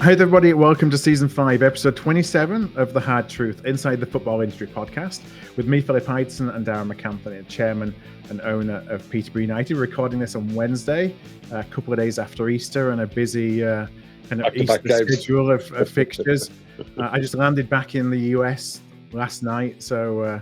Hi everybody, welcome to Season 5, Episode 27 of The Hard Truth, Inside the Football Industry podcast, with me, Philip Ideson, and Darragh MacAnthony, Chairman and owner of Peterborough United. We're recording this on Wednesday, a couple of days after Easter, and a busy kind of Easter schedule of fixtures. I just landed back in the US last night, so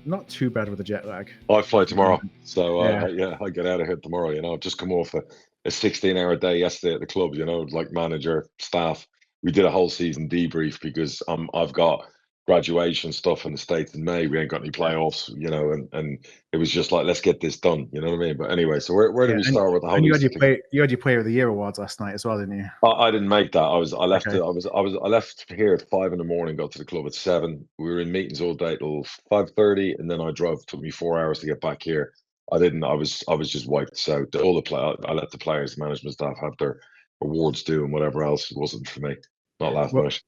not too bad with the jet lag. I fly tomorrow, so I get out of here tomorrow. I've just come off a 16-hour day yesterday at the club. Like manager, staff. We did a whole season debrief because I've got graduation stuff in the States in May. We ain't got any playoffs, and it was just like, let's get this done. You know what I mean? But anyway, so where do we start with the whole? And you had your Player of the Year awards last night as well, didn't you? I didn't make that. I left here at 5 a.m, got to the club at 7. We were in meetings all day till 5:30, and then I drove. It took me 4 hours to get back here. I was just wiped. So I let the players, the management staff have their awards due and whatever else. It wasn't for me. Not last night.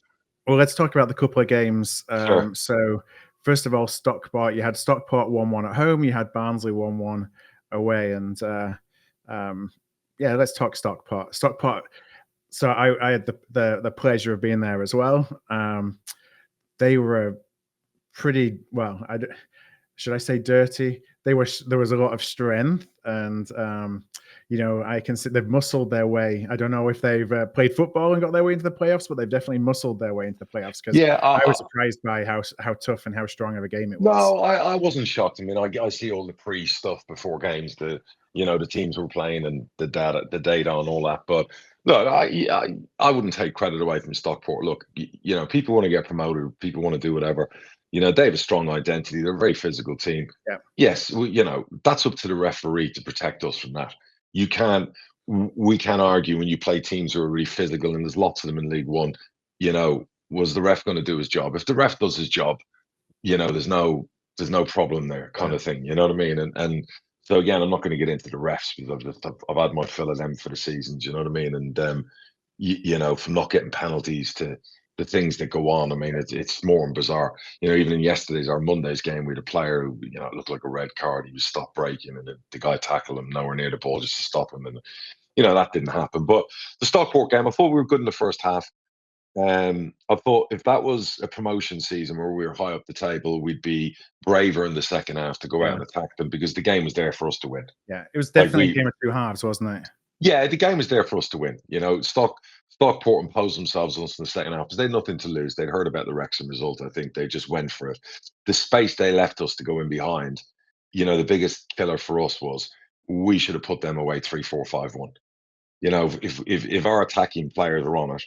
Well, let's talk about the couple of games. Sure. So first of all, Stockport. You had Stockport 1-1 at home. You had Barnsley 1-1 away. And let's talk Stockport. So I had the pleasure of being there as well. They were pretty well. Should I say dirty? There was a lot of strength, and I can see they've muscled their way. I don't know if they've played football and got their way into the playoffs, but they've definitely muscled their way into the playoffs. Because I was surprised by how tough and how strong of a game it was. No, I wasn't shocked. I mean, I see all the pre stuff before games, the teams were playing and the data and all that. But look, I wouldn't take credit away from Stockport. Look, people want to get promoted, people want to do whatever. They have a strong identity. They're a very physical team. Yeah. Yes, that's up to the referee to protect us from that. We can't argue when you play teams who are really physical, and there's lots of them in League One. Was the ref going to do his job? If the ref does his job, there's no problem there, kind of thing. You know what I mean? And so again, I'm not going to get into the refs because I've had my fill of them for the season. Do you know what I mean? And from not getting penalties to the things that go on. I mean, it's more and bizarre. Even in Monday's game, we had a player who, it looked like a red card. He was stopped breaking, and the guy tackled him nowhere near the ball just to stop him. And, that didn't happen. But the Stockport game, I thought we were good in the first half. I thought if that was a promotion season where we were high up the table, we'd be braver in the second half to go out and attack them because the game was there for us to win. Yeah, it was definitely a game of two halves, wasn't it? Yeah, the game was there for us to win. Stockport imposed themselves on us in the second half because they had nothing to lose. They'd heard about the Wrexham result. I think they just went for it. The space they left us to go in behind, the biggest killer for us was we should have put them away 3-4-5-1. If our attacking players are on it,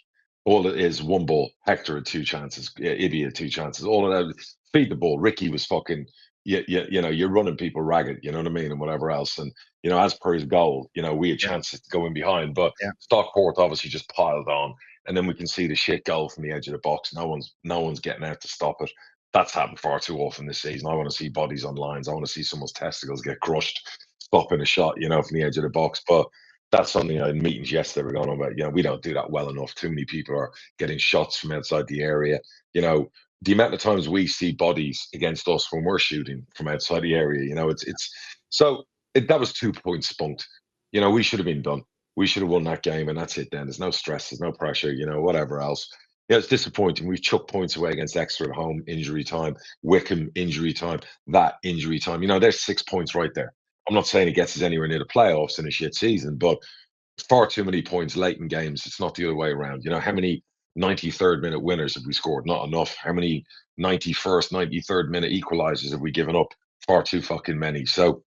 all it is one ball. Hector had 2 chances. Ibby had 2 chances. All of that. Feed the ball. Ricky was fucking. You're running people ragged. You know what I mean, and whatever else. And as per his goal, we had chances to go in behind, but Stockport obviously just piled on, and then we can see the shit goal from the edge of the box. No one's getting out to stop it. That's happened far too often this season. I want to see bodies on lines. I want to see someone's testicles get crushed, stopping a shot, from the edge of the box. But that's something in meetings yesterday we're going on about. We don't do that well enough. Too many people are getting shots from outside the area. The amount of times we see bodies against us when we're shooting from outside the area, that was 2 points spunked. We should have been done. We should have won that game, and that's it then. There's no stress, there's no pressure, whatever else. It's disappointing. We've chucked points away against Exeter at home, injury time, Wickham, injury time, that injury time. There's 6 points right there. I'm not saying it gets us anywhere near the playoffs in a shit season, but far too many points late in games. It's not the other way around. How many 93rd minute winners have we scored? Not enough. How many 91st, 93rd minute equalizers have we given up? Far too fucking many. So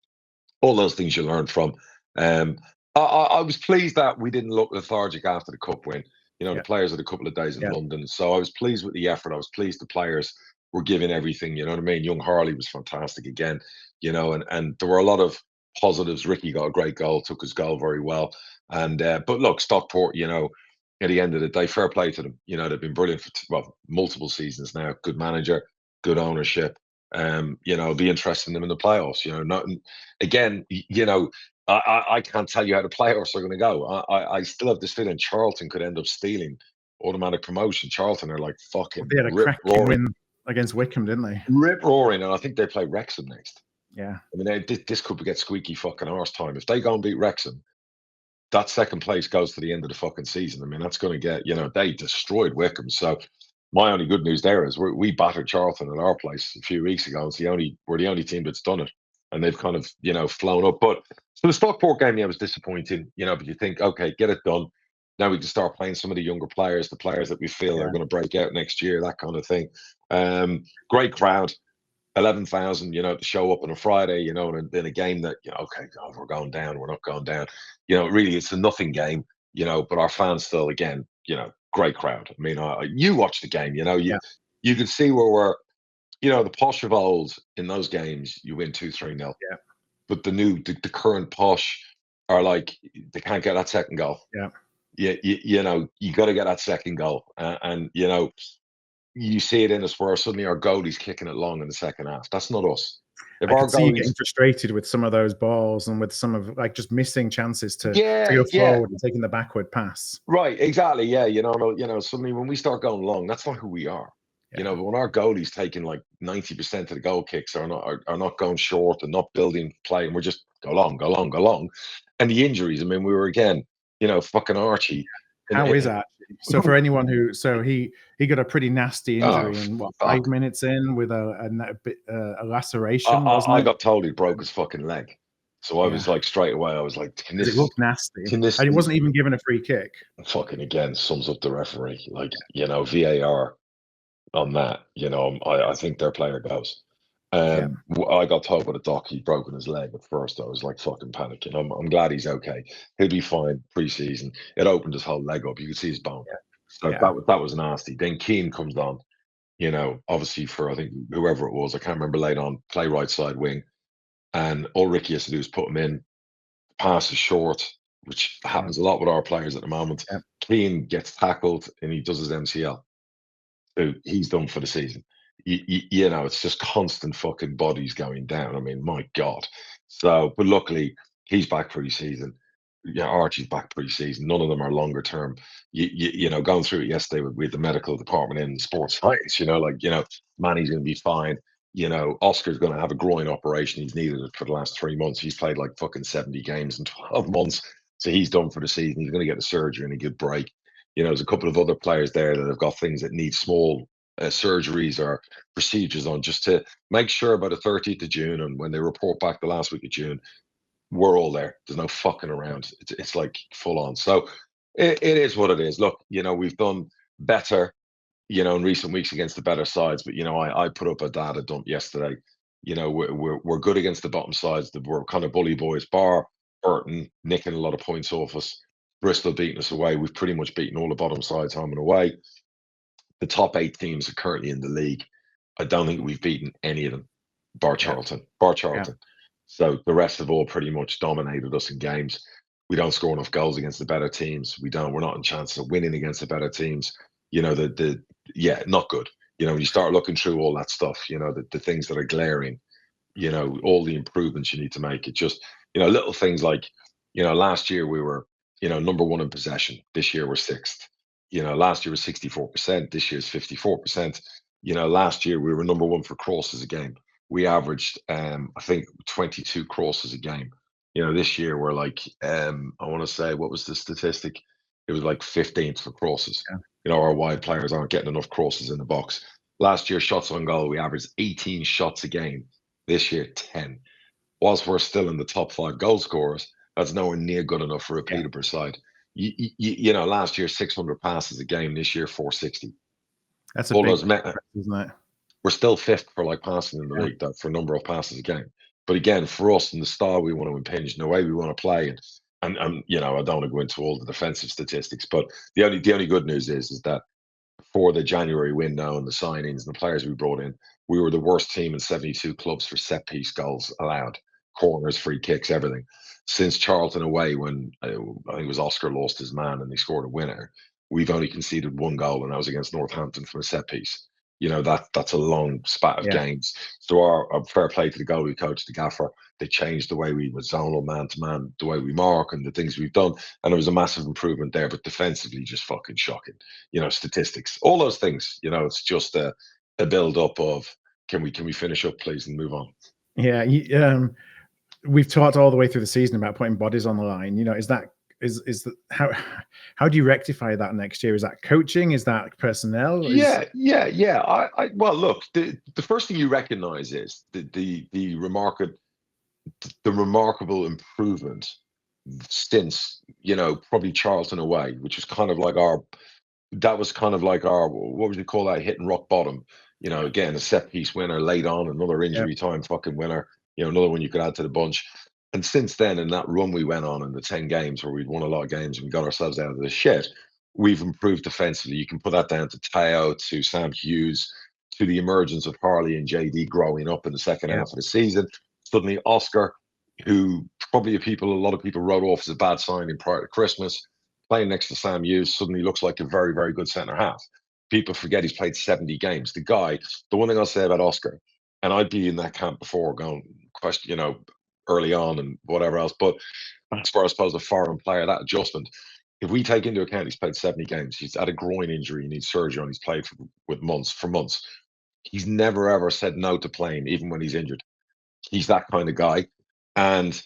all those things you learn from. I was pleased that we didn't look lethargic after the cup win. The players had a couple of days in London. So I was pleased with the effort. I was pleased the players were giving everything. You know what I mean? Young Harley was fantastic again, and there were a lot of positives. Ricky got a great goal, took his goal very well. And but look, Stockport, at the end of the day, fair play to them. They've been brilliant for multiple seasons now. Good manager, good ownership. It'll be interesting them in the playoffs. I can't tell you how the playoffs are going to go. I still have this feeling Charlton could end up stealing automatic promotion. Charlton are like fucking. They had a cracking win against Wickham, didn't they? Rip roaring, and I think they play Wrexham next. Yeah. I mean, this could get squeaky fucking horse time if they go and beat Wrexham. that second place goes to the end of the fucking season. I mean, that's going to get, they destroyed Wycombe. So my only good news there is we battered Charlton at our place a few weeks ago. We're the only team that's done it. And they've kind of, flown up. But so the Stockport game, was disappointing, but you think, okay, get it done. Now we can start playing some of the younger players, the players that we feel are going to break out next year, that kind of thing. Great crowd, 11,000, to show up on a Friday, and in a game that, okay, God, we're going down, we're not going down. Really, it's a nothing game, but our fans still, again, great crowd. I mean, you watch the game, you can see where we're, the posh of old in those games, you win 2-3-0. Yeah. But the current posh are like, they can't get that second goal. Yeah. You got to get that second goal. And you see it in us where suddenly our goalie's kicking it long in the second half. That's not us. If I could see you getting frustrated with some of those balls and with some of just missing chances to go forward and taking the backward pass. Right, exactly. Yeah, suddenly when we start going long, that's not who we are. Yeah. When our goalie's taking like 90% of the goal kicks are not going short and not building play, and we're just go long. And the injuries, I mean, we were again, fucking Archie. How is that? So for anyone he got a pretty nasty injury in 5 minutes in with a laceration. I got told he broke his fucking leg. So I was like, straight away, I was like, it looked nasty. And he wasn't even given a free kick. Fucking again, sums up the referee. Like, VAR on that, I think their player goes. I got told by the doc he'd broken his leg at first. I was like fucking panicking. I'm glad he's okay. He'll be fine pre-season. It opened his whole leg up. You could see his bone. So that was nasty. Then Keane comes on, obviously for I think whoever it was, I can't remember, laid on, play right side wing. And all Ricky has to do is put him in, pass is short, which happens a lot with our players at the moment. Keane gets tackled and he does his MCL. So he's done for the season. It's just constant fucking bodies going down. I mean, my God. So, but luckily he's back pre-season. Archie's back pre-season. None of them are longer term. Going through it yesterday with the medical department in sports science, Manny's going to be fine. Oscar's going to have a groin operation. He's needed it for the last 3 months. He's played like fucking 70 games in 12 months. So he's done for the season. He's going to get the surgery and a good break. There's a couple of other players there that have got things that need small surgeries or procedures on, just to make sure by the 30th of June, and when they report back the last week of June, we're all there. There's no fucking around. It's like full on. So it is what it is. Look, we've done better, in recent weeks against the better sides. But I put up a data dump yesterday. We're good against the bottom sides. That we're kind of bully boys. Bar Burton nicking a lot of points off us. Bristol beating us away. We've pretty much beaten all the bottom sides home and away. The top 8 teams are currently in the league. I don't think we've beaten any of them, bar Charlton. Yeah. So the rest have all pretty much dominated us in games. We don't score enough goals against the better teams. We're not in chances of winning against the better teams. Not good. When you start looking through all that stuff, the things that are glaring, all the improvements you need to make. It just, little things like, last year we were, number 1 in possession. This year we're 6th. Last year was 64%. This year's 54%. Last year we were number 1 for crosses a game. We averaged, I think, 22 crosses a game. This year we're like, I want to say, what was the statistic? It was like 15th for crosses. Our wide players aren't getting enough crosses in the box. Last year, shots on goal, we averaged 18 shots a game. This year, 10. Whilst we're still in the top 5 goal scorers, that's nowhere near good enough for a Peterborough side. Last year 600 passes a game. This year 460. That's a big difference, isn't it? We're still 5th for passing in the league, for number of passes a game. But again, for us and the style we want to impinge, and the way we want to play, and I don't want to go into all the defensive statistics, but the only good news is that for the January window and the signings and the players we brought in, we were the worst team in 72 clubs for set piece goals allowed, corners, free kicks, everything. Since Charlton away, when I think it was Oscar lost his man and they scored a winner, we've only conceded 1 goal, and that was against Northampton from a set piece. That's a long spat of games. So our fair play to the goalie coach, the gaffer, they changed the way we were zonal, man to man, the way we mark and the things we've done. And there was a massive improvement there, but defensively just fucking shocking. Statistics, all those things, it's just a build up of, can we finish up please and move on? Yeah. We've talked all the way through the season about putting bodies on the line. Is that how do you rectify that next year? Is that coaching? Is that personnel? Yeah. Well, look, the first thing you recognise is the remarkable improvement since, probably Charlton away, which was kind of like our what would you call that, hitting rock bottom. Again, a set piece winner late on, another injury time fucking winner, another one you could add to the bunch. And since then, in that run we went on in the 10 games where we'd won a lot of games and we got ourselves out of the shit, we've improved defensively. You can put that down to Teo, to Sam Hughes, to the emergence of Harley and JD growing up in the second half of the season. Suddenly Oscar, who probably a lot of people wrote off as a bad signing prior to Christmas, playing next to Sam Hughes, suddenly looks like a very, very good centre half. People forget he's played 70 games. The one thing I'll say about Oscar, and I'd be in that camp before going, early on and whatever else, but as far as, I suppose, a foreign player, that adjustment, if we take into account he's played 70 games, he's had a groin injury, he needs surgery, and he's played for months. He's never ever said no to playing, even when he's injured. He's that kind of guy. And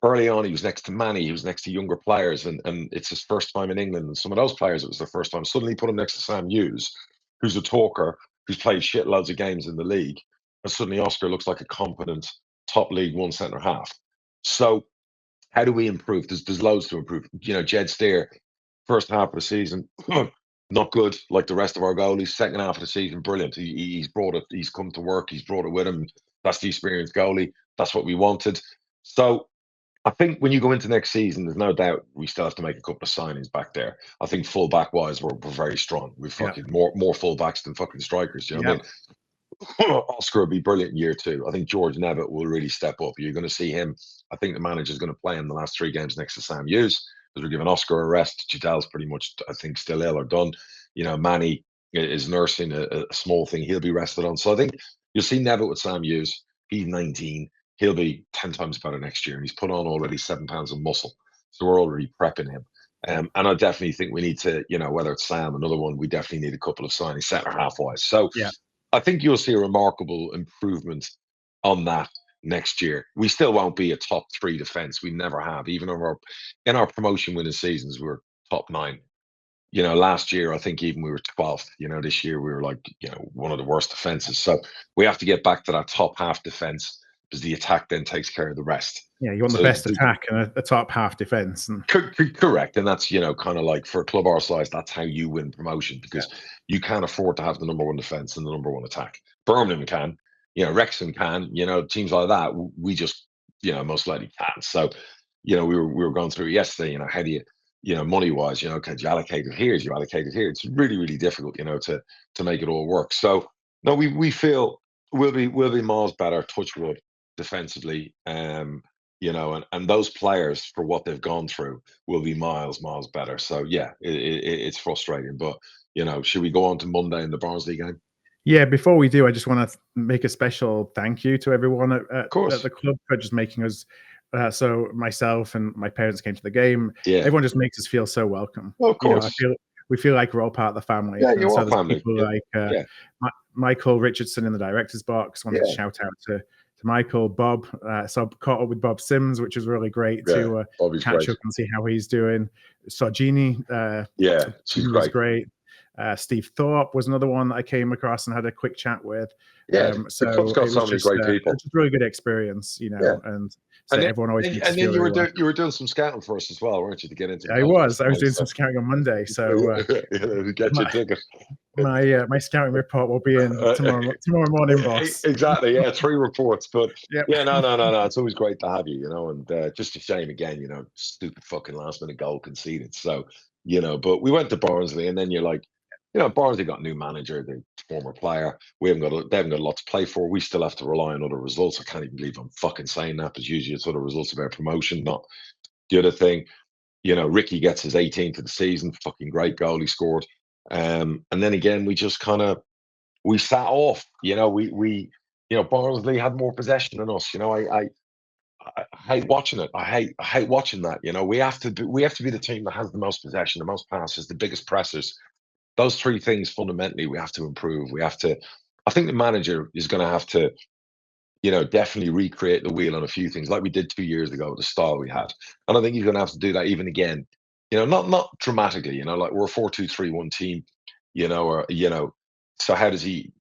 early on, he was next to Manny, he was next to younger players, and it's his first time in England. And some of those players, it was their first time. Suddenly put him next to Sam Hughes, who's a talker, who's played shitloads of games in the league. And suddenly Oscar looks like a competent top League One centre half. So how do we improve? There's loads to improve. Jed Steer, first half of the season, not good like the rest of our goalies. Second half of the season, brilliant. He's brought it. He's come to work. He's brought it with him. That's the experienced goalie. That's what we wanted. So I think when you go into next season, there's no doubt we still have to make a couple of signings back there. I think full-back wise, we're very strong. We've fucking more full-backs than fucking strikers. You know what I mean? Oscar will be brilliant in year 2. I think George Nevitt will really step up. You're going to see him. I think the manager's going to play him the last 3 games next to Sam Hughes, because we're giving Oscar a rest. Jadal's pretty much, I think, still ill or done. Manny is nursing a small thing. He'll be rested on. So I think you'll see Nevitt with Sam Hughes. He's 19. He'll be 10 times better next year. And he's put on already 7 pounds of muscle. So we're already prepping him. And I definitely think we need to, whether it's Sam, another one, we definitely need a couple of signings, centre half wise. So I think you'll see a remarkable improvement on that next year. We still won't be a top 3 defence. We never have. Even in our promotion winning seasons, we were top 9. Last year, I think even we were 12th. This year we were like, one of the worst defences. So we have to get back to that top half defence, because the attack then takes care of the rest. Yeah, you want the best attack and a top half defence. Correct. And that's, kind of like, for a club our size, that's how you win promotion, because you can't afford to have the number 1 defence and the number 1 attack. Birmingham can, Wrexham can, teams like that. We just, most likely can't. So, we were going through it yesterday, how do you, money-wise, can you allocate it here? Do you allocate it here? It's really, really difficult, to make it all work. So, no, we feel we'll be miles better, touch wood, defensively. And those players, for what they've gone through, will be miles better. So it's frustrating, but should we go on to Monday in the Barnsley game? Yeah, before we do, I just want to make a special thank you to everyone at the club for just making us. So myself and my parents came to the game. Everyone just makes us feel so welcome. Well, of course. We feel like we're all part of the family. Yeah, you're all family. People like Michael Richardson in the director's box. Wanted to shout out to Michael, Bob. So caught up with Bob Sims, which was really great to catch up and see how he's doing. Saw Jeannie. She's great. Steve Thorpe was another one that I came across and had a quick chat with. So the club's got so many great people. It's a really good experience, and so everyone always. And then you were doing some scouting for us as well, weren't you? To get into. I was doing some scouting on Monday, so get your ticket. My scouting report will be in tomorrow morning, boss. Exactly. 3 reports, but no. It's always great to have you, and just a shame again, stupid fucking last minute goal conceded. So but we went to Barnsley, and then you're like. Barnsley got a new manager, the former player. They haven't got a lot to play for. We still have to rely on other results. I can't even believe I'm fucking saying that, because usually it's other results of our promotion, not the other thing. Ricky gets his 18th of the season. Fucking great goal he scored. And then again, we just we sat off. Barnsley had more possession than us. I hate watching it. I hate watching that. We have to be the team that has the most possession, the most passes, the biggest pressers. Those 3 things fundamentally we have to improve. I think the manager is going to have to definitely recreate the wheel on a few things like we did 2 years ago with the style we had. And I think he's going to have to do that even again. Not dramatically. Like we're a 4-2-3-1 team. So how does he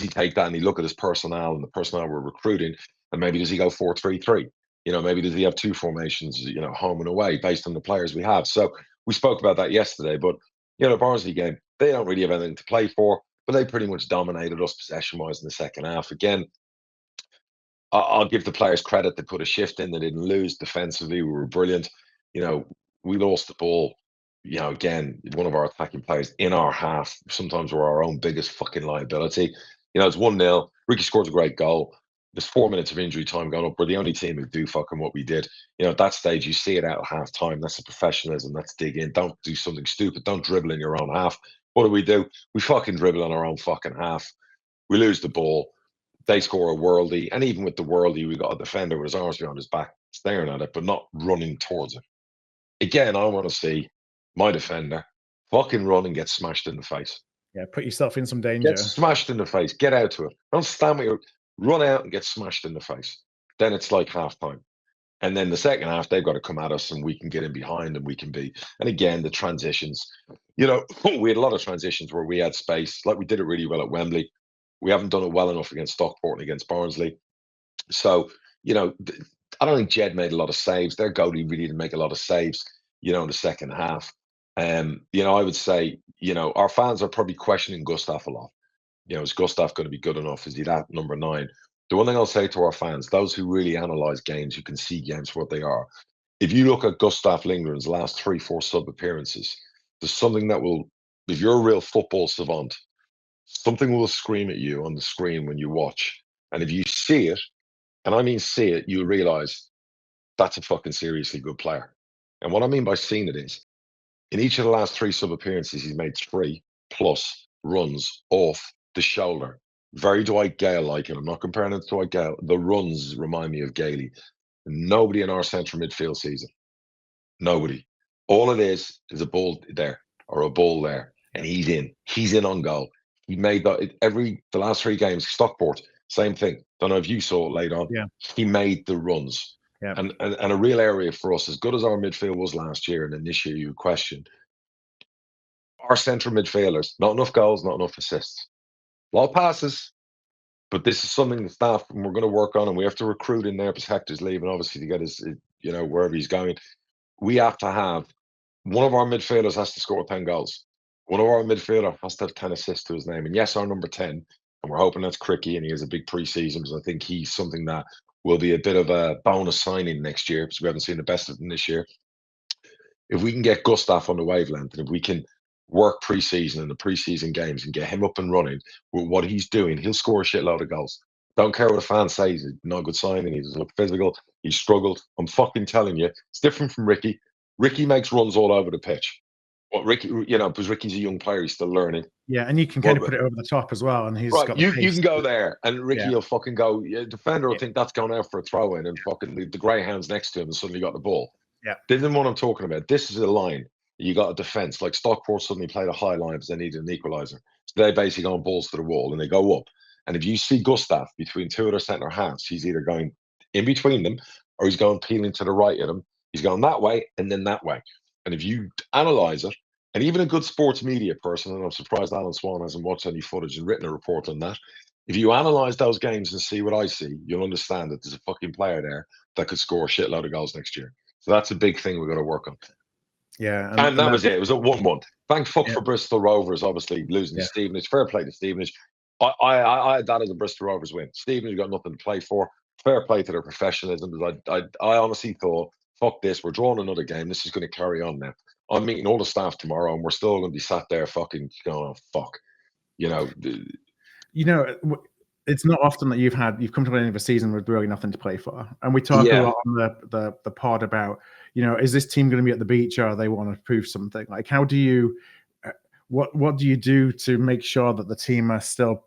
take that and he look at his personnel and the personnel we're recruiting, and maybe does he go 4-3-3? Maybe does he have two formations, home and away based on the players we have? So we spoke about that yesterday, but the Barnsley game, they don't really have anything to play for, but they pretty much dominated us possession-wise in the second half. Again, I'll give the players credit. They put a shift in. They didn't lose defensively. We were brilliant. We lost the ball. Again, one of our attacking players in our half. Sometimes we're our own biggest fucking liability. It's 1-0. Ricky scores a great goal. There's 4 minutes of injury time going up. We're the only team who do fucking what we did. At that stage, you see it out at half time. That's the professionalism. Let's dig in. Don't do something stupid. Don't dribble in your own half. What do? We fucking dribble on our own fucking half. We lose the ball. They score a worldie, and even with the worldie, we got a defender with his arms behind his back, staring at it, but not running towards it. Again, I want to see my defender fucking run and get smashed in the face. Yeah, put yourself in some danger. Get smashed in the face. Get out to it. Don't stand with you. Run out and get smashed in the face. Then it's like half time. And then the second half, they've got to come at us and we can get in behind and we can be. And again, the transitions. We had a lot of transitions where we had space. Like we did it really well at Wembley. We haven't done it well enough against Stockport and against Barnsley. So, I don't think Jed made a lot of saves. Their goalie really didn't make a lot of saves, in the second half. I would say, our fans are probably questioning Gustav a lot. Is Gustav going to be good enough? Is he that number 9? The one thing I'll say to our fans, those who really analyse games, who can see games for what they are, if you look at Gustav Lindgren's last 3-4 sub appearances, there's something that will, if you're a real football savant, something will scream at you on the screen when you watch. And if you see it, and I mean see it, you realise that's a fucking seriously good player. And what I mean by seeing it is, in each of the last 3 sub appearances, he's made 3+ runs off the shoulder. Very Dwight Gale-like, and I'm not comparing it to Dwight Gale. The runs remind me of Gailey. Nobody in our central midfield sees it. Nobody. All it is a ball there or a ball there, and he's in. He's in on goal. He made that the last 3 games. Stockport, same thing. Don't know if you saw it late on. Yeah. He made the runs. Yeah. And a real area for us, as good as our midfield was last year, and then this year you questioned, our central midfielders, not enough goals, not enough assists. A lot of passes, but this is something the staff, and we're going to work on, and we have to recruit in there because Hector's leaving, obviously, to get his, wherever he's going. We have to have, one of our midfielders has to score 10 goals. One of our midfielder has to have 10 assists to his name. And yes, our number 10, and we're hoping that's Cricky, and he has a big pre-season because I think he's something that will be a bit of a bonus signing next year because we haven't seen the best of him this year. If we can get Gustav on the wavelength, and if we can work pre-season and the pre-season games and get him up and running with what he's doing, he'll score a shitload of goals. Don't care what the fans say. He's not a good signing. He doesn't look physical. He struggled. I'm fucking telling you, it's different from Ricky. Ricky makes runs all over the pitch. What Ricky, because Ricky's a young player, he's still learning. Yeah, and you can kind of put it over the top as well, and he's right. got You can go there, and Ricky will fucking go. Defender will think that's going out for a throw in, and fucking the greyhound's next to him, and suddenly got the ball. Yeah, this isn't what I'm talking about. This is a line. You got a defense like Stockport suddenly played a high line because they needed an equalizer. So they basically go on balls to the wall and they go up. And if you see Gustav between 2 of their centre halves, he's either going in between them or he's going peeling to the right of them. He's going that way and then that way. And if you analyse it, and even a good sports media person, and I'm surprised Alan Swan hasn't watched any footage and written a report on that, if you analyse those games and see what I see, you'll understand that there's a fucking player there that could score a shitload of goals next year. So that's a big thing we've got to work on. Yeah, and that was it. It was a 1-1. Thank fuck for Bristol Rovers, obviously losing to Stevenage. Fair play to Stevenage. I had that as a Bristol Rovers win. Stevenage got nothing to play for. Fair play to their professionalism. I honestly thought, fuck this. We're drawing another game. This is going to carry on now. I'm meeting all the staff tomorrow, and we're still going to be sat there fucking going, oh, fuck. It's not often that you've come to the end of a season with really nothing to play for. And we talk a lot on the pod about, is this team going to be at the beach or they want to prove something? Like, how do you, what do you do to make sure that the team are still,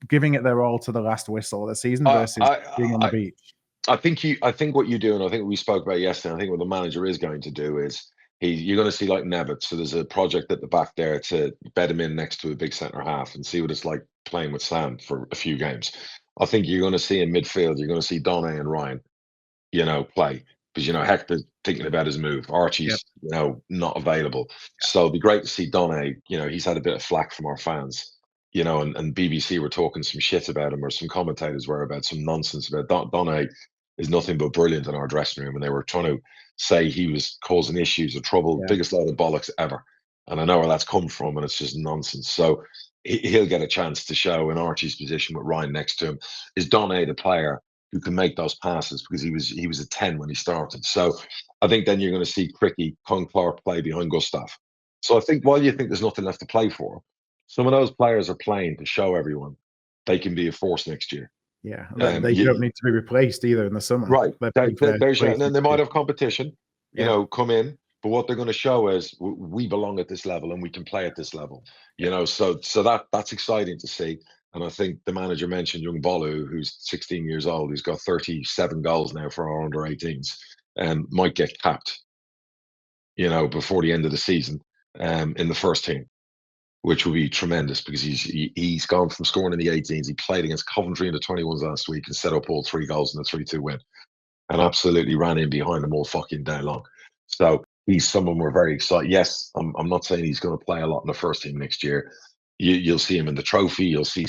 giving it their all to the last whistle of the season versus being on the beach? I think what you do, and I think we spoke about yesterday, I think what the manager is going to do is you're going to see like Nevitt. So there's a project at the back there to bed him in next to a big centre half and see what it's like playing with sand for a few games. I think you're going to see in midfield, you're going to see Donny and Ryan, play because Hector's thinking about his move. Yep. Archie's not available, so it'd be great to see Donny. He's had a bit of flack from our fans. And BBC were talking some shit about him, or some commentators were, about some nonsense about Donny is nothing but brilliant in our dressing room, and they were trying to say he was causing issues or trouble. Yeah. Biggest load of bollocks ever, and I know where that's come from, and it's just nonsense. So he'll get a chance to show in Archie's position with Ryan next to him. Is Donny the player who can make those passes, because he was a 10 when he started. So I think then you're going to see Cricky, Clark play behind Gustav. So I think while you think there's nothing left to play for, some of those players are playing to show everyone they can be a force next year. Yeah, they don't need to be replaced either in the summer. Right. And then they might have competition, come in. But what they're going to show is we belong at this level and we can play at this level. So that's exciting to see. And I think the manager mentioned young 𝗛𝗿𝗚, who's 16 years old, who's got 37 goals now for our under-18s, and might get capped, before the end of the season, in the first team, which will be tremendous, because he's gone from scoring in the 18s. He played against Coventry in the 21s last week and set up all 3 goals in the 3-2 win, and absolutely ran in behind them all fucking day long. So he's someone we're very excited. Yes, I'm not saying he's going to play a lot in the first team next year. You'll see him in the trophy. You'll see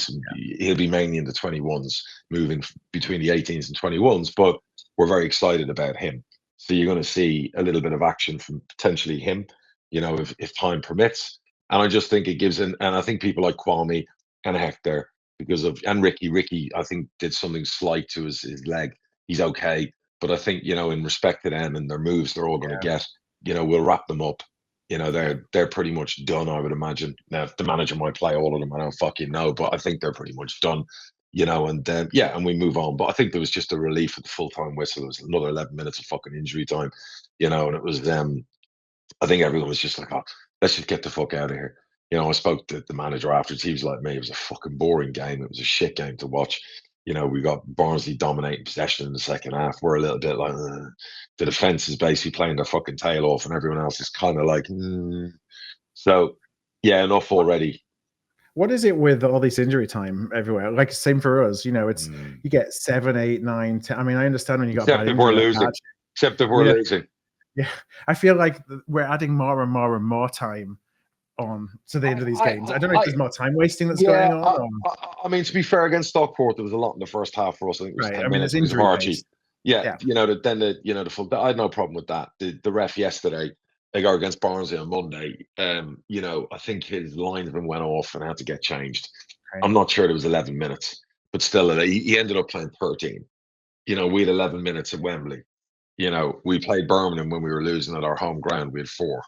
he'll be mainly in the 21s, moving between the 18s and 21s, but we're very excited about him. So you're going to see a little bit of action from potentially him, if time permits. And I just think it gives and I think people like 𝗂𝗵 and Hector, and Ricky, I think did something slight to his leg. He's okay. But I think, in respect to them and their moves they're all going to get, we'll wrap them up. They're pretty much done, I would imagine. Now, if the manager might play all of them, I don't fucking know, but I think they're pretty much done. And we move on. But I think there was just a relief at the full-time whistle. It was another 11 minutes of fucking injury time, and it was I think everyone was just like, oh, let's just get the fuck out of here. I spoke to the manager afterwards. He was like me. It was a fucking boring game. It was a shit game to watch. We got Barnsley dominating possession in the second half. We're a little bit like, the defense is basically playing their fucking tail off, and everyone else is kind of like, So, yeah, enough already. What is it with all this injury time everywhere? Like, same for us. It's you get 7, 8, 9, 10. I mean, I understand when you got except if we're losing. Except if we're losing. Yeah, I feel like we're adding more and more and more time on to the end of these games. I don't know if there's more time wasting that's going on. I mean, to be fair, against Stockport, there was a lot in the first half for us. I think it was 10 minutes. It was Archie. Yeah. The full. I had no problem with that. The ref yesterday, they go against Barnsley on Monday. I think his linesman went off and had to get changed. Right. I'm not sure it was 11 minutes, but still, he ended up playing 13. We had 11 minutes at Wembley. We played Birmingham when we were losing at our home ground. We had 4.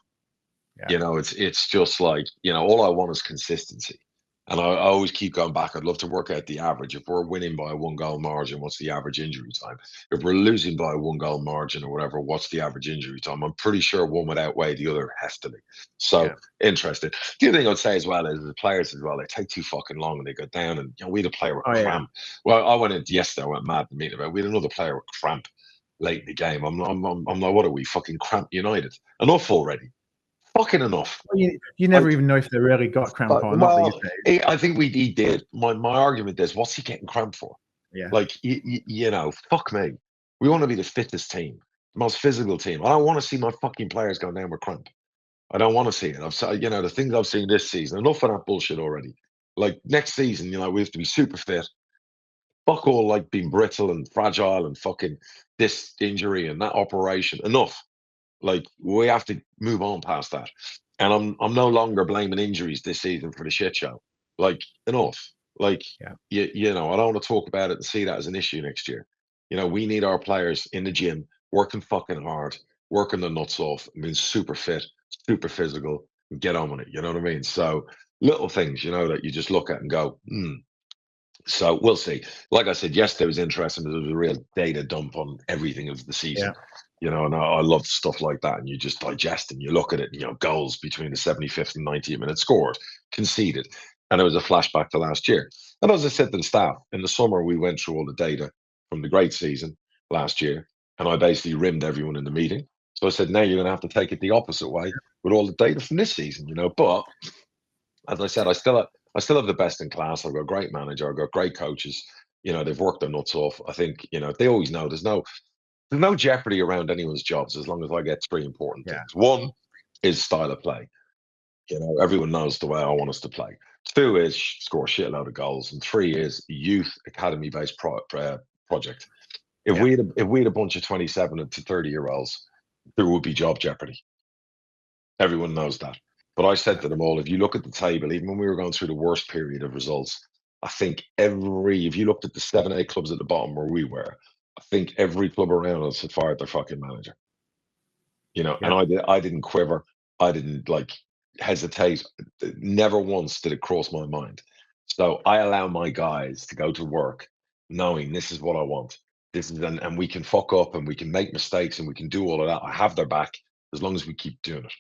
Yeah. It's just like, all I want is consistency. And I always keep going back. I'd love to work out the average. If we're winning by a 1-goal margin, what's the average injury time? If we're losing by a 1-goal margin or whatever, what's the average injury time? I'm pretty sure one would outweigh the other heftily. So interesting. The other thing I'd say as well is the players as well, they take too fucking long and they go down, and we had a player with cramp. Yeah. Well, I went in yesterday, I went mad to meet about. We had another player with cramp late in the game. I'm like, what are we, fucking Cramp United? Enough already. Fucking enough. Well, you never even know if they really got cramp or not these days. I think he did. My argument is, what's he getting cramp for? Yeah. Like, fuck me. We want to be the fittest team, the most physical team. I don't want to see my fucking players going down with cramp. I don't want to see it. The things I've seen this season, enough of that bullshit already. Like, next season, we have to be super fit. Fuck all, like, being brittle and fragile and fucking this injury and that operation. Enough. Like, we have to move on past that. And I'm no longer blaming injuries this season for the shit show. Like, enough. Like, I don't want to talk about it and see that as an issue next year. We need our players in the gym, working fucking hard, working their nuts off, and being super fit, super physical, and get on with it. You know what I mean? So, little things, that you just look at and go, So we'll see. Like I said, yesterday was interesting. There was a real data dump on everything of the season. And I love stuff like that. And you just digest and you look at it, goals between the 75th and 90th minute scored, conceded. And it was a flashback to last year. And as I said to the staff, in the summer, we went through all the data from the great season last year. And I basically rimmed everyone in the meeting. So I said, now you're going to have to take it the opposite way with all the data from this season, But as I said, I still have the best in class. I've got a great manager. I've got great coaches. You know, they've worked their nuts off. I think, you know, they always know there's no jeopardy around anyone's jobs as long as I get three important Yeah. things. One is style of play. You know, everyone knows the way I want us to play. Two is score a shitload of goals, and three is youth academy based project. If Yeah. we had a bunch of 27 to 30-year-olds, there would be job jeopardy. Everyone knows that. But I said to them all, if you look at the table, even when we were going through the worst period of results, I think if you looked at the 7, 8 clubs at the bottom where we were, I think every club around us had fired their fucking manager. You know, Yeah. and I didn't quiver. I didn't like hesitate. Never once did it cross my mind. So I allow my guys to go to work knowing this is what I want. This is and we can fuck up and we can make mistakes and we can do all of that. I have their back as long as we keep doing it.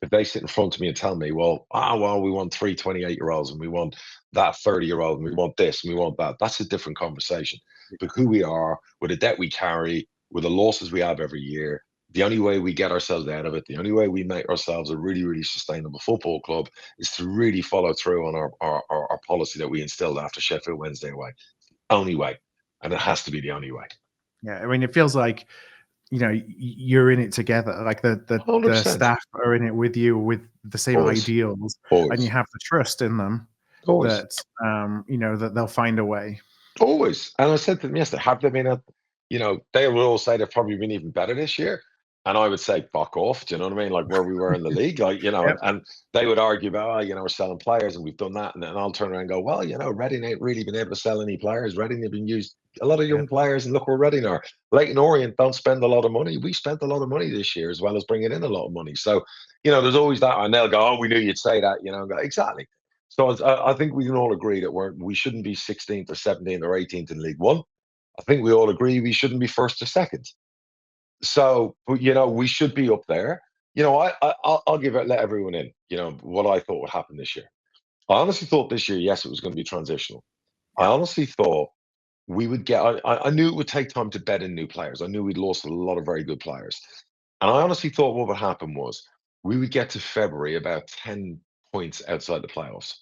If they sit in front of me and tell me, well, we want 3 28-year-olds and we want that 30-year-old and we want this and we want that, that's a different conversation. But who we are, with the debt we carry, with the losses we have every year, the only way we get ourselves out of it, the only way we make ourselves a really, really sustainable football club is to really follow through on our policy that we instilled after Sheffield Wednesday away. Only way. And it has to be the only way. Yeah. I mean, it feels like, you know, you're in it together. Like the 100%. staff are in it with you with the same Always. ideals, Always. and you have the trust in them Always. that, you know, that they'll find a way. Always. And I said to them yesterday, have they been you know, they will all say they've probably been even better this year. And I would say, fuck off. Do you know what I mean? Like where we were in the league, like, you know, Yep. and they would argue about, you know, we're selling players and we've done that. And then I'll turn around and go, well, you know, Reading ain't really been able to sell any players. Reading have been used a lot of young players, and look where Reading are. Leighton Orient don't spend a lot of money. We spent a lot of money this year as well as bringing in a lot of money. So, you know, there's always that. And they'll go, oh, we knew you'd say that, you know, and go, exactly. So I think we can all agree that we shouldn't be 16th or 17th or 18th in League One. I think we all agree we shouldn't be first or second. So, you know, we should be up there. You know, I'll let everyone in, you know, what I thought would happen this year. I honestly thought this year, yes, it was going to be transitional. I honestly thought we would get, I knew it would take time to bed in new players. I knew we'd lost a lot of very good players. And I honestly thought what would happen was we would get to February about 10 points outside the playoffs,